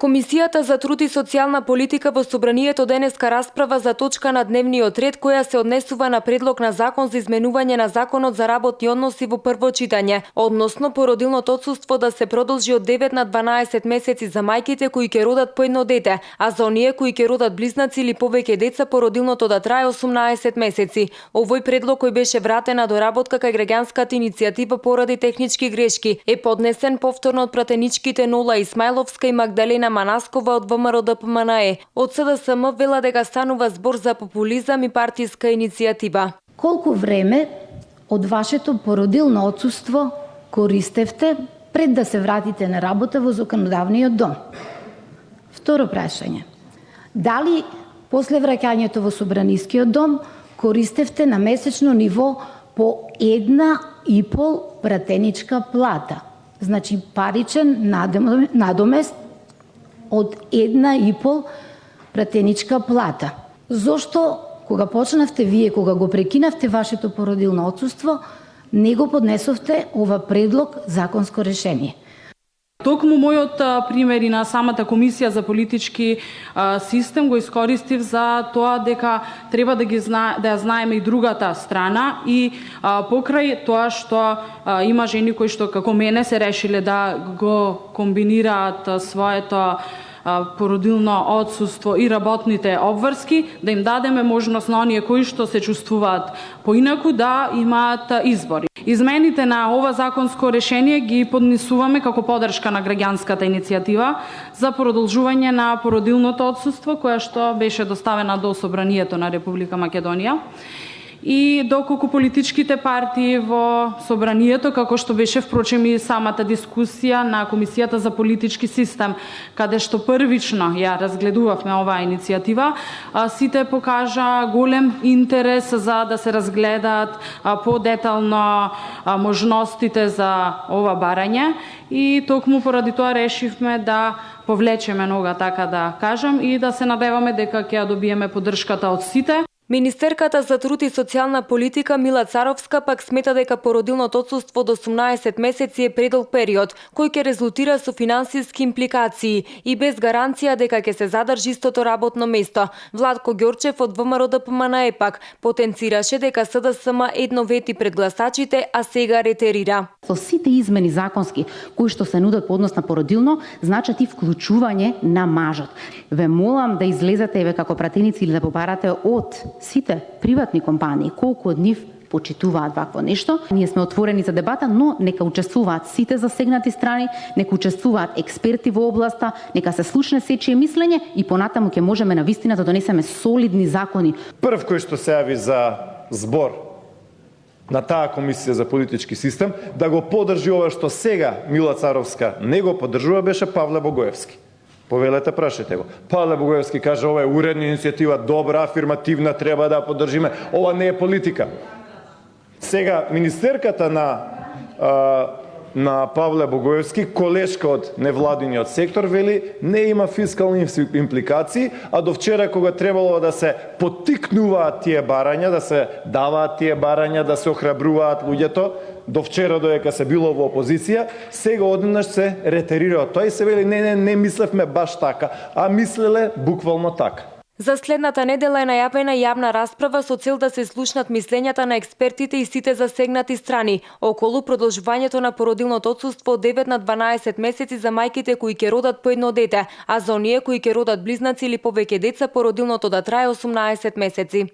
Комисијата за труд и социјална политика во Собранието денеска расправа за точка на дневниот ред која се однесува на предлог на закон за изменување на Законот за работни односи во прво читање, односно породилното отсуство да се продолжи од 9 на 12 месеци за мајките кои ќе родат по едно дете, а за оние кои ќе родат близнаци или повеќе деца породилното да трае 18 месеци. Овој предлог кој беше вратен на доработка кај граѓанската иницијатива поради технички грешки е поднесен повторно од пратеничките Нола Исмаиловска и Магдалена Манаскова од ВМРО-ДПМНЕ. Од СДСМ вела дека станува збор за популизам и партиска иницијатива. Колку време од вашето породилно отсуство користевте пред да се вратите на работа во законодавниот дом? Второ прашање. Дали после враќањето во Собранискиот дом користевте на месечно ниво по 1,5 пратеничка плата? Значи паричен надомест од 1,5 пратеничка плата. Зошто кога почнавте вие, кога го прекинавте вашето породилно отсуство, не го поднесовте ова предлог законско решение? Токму мојот пример и на самата Комисија за политички систем го искористив за тоа дека треба да ја знаеме и другата страна и покрај тоа што има жени кои што како мене се решиле да го комбинираат своето породилно отсуство и работните обврски, да им дадеме можност на оние кои што се чувствуваат поинаку да имаат избори. Измените на ова законско решение ги поднесуваме како поддршка на граѓанската иницијатива за продолжување на породилното отсуство, која што беше доставена до Собранието на Република Македонија. И доколку политичките партии во Собранието, како што беше впрочем и самата дискусија на Комисијата за политички систем, каде што првично ја разгледувавме оваа иницијатива, сите покажа голем интерес за да се разгледаат подетално можностите за ова барање и токму поради тоа решивме да повлечеме нога, така да кажам, и да се надеваме дека ќе ја добиеме поддршката од сите. Министерката за труд и социјална политика Мила Царовска пак смета дека породилното отсуство до 18 месеци е предолг период, кој ќе резултира со финансиски импликации и без гаранција дека ќе се задржи истото работно место. Владко Ѓорчев од ВМРО-ДПМНЕ пак потенцираше дека СДСМ едновети пред гласачите, а сега ретерира. Со сите измени законски кои што се нудат по однос на породилно, значат и вклучување на мажот. Ве молам да излезете како пратеници или да побарате од сите приватни компании колку од нив почитуваат вакво нешто. Ние сме отворени за дебата, но нека учествуваат сите засегнати страни, нека учествуваат експерти во областа, нека се слушне сечие мислење и понатаму ќе можеме навистина да донесеме солидни закони. Прв кој што се јави за збор на таа Комисија за политички систем да го поддржи ова што сега Мила Царовска не го поддржува беше Павле Богоевски. Повелете, прашете го. Павле Богоевски каже ова е уредна иницијатива, добра, афирмативна, треба да ја поддржиме. Ова не е политика. Сега министерката на Павле Богоевски, колешка од невладиниот сектор, вели не има фискални импликации, а до вчера кога требало да се поттикнуваат тие барања, да се даваат тие барања, да се охрабруваат луѓето, до вчера додека се било во опозиција, сега однаш се ретерира. Тој се вели не мислевме баш така, а мислеле буквално така. За следната недела е најавена јавна расправа со цел да се слушнат мислењата на експертите и сите засегнати страни околу продолжувањето на породилното отсуство од 9 на 12 месеци за мајките кои ќе родат по едно дете, а за оние кои ќе родат близнаци или повеќе деца породилното да трае 18 месеци.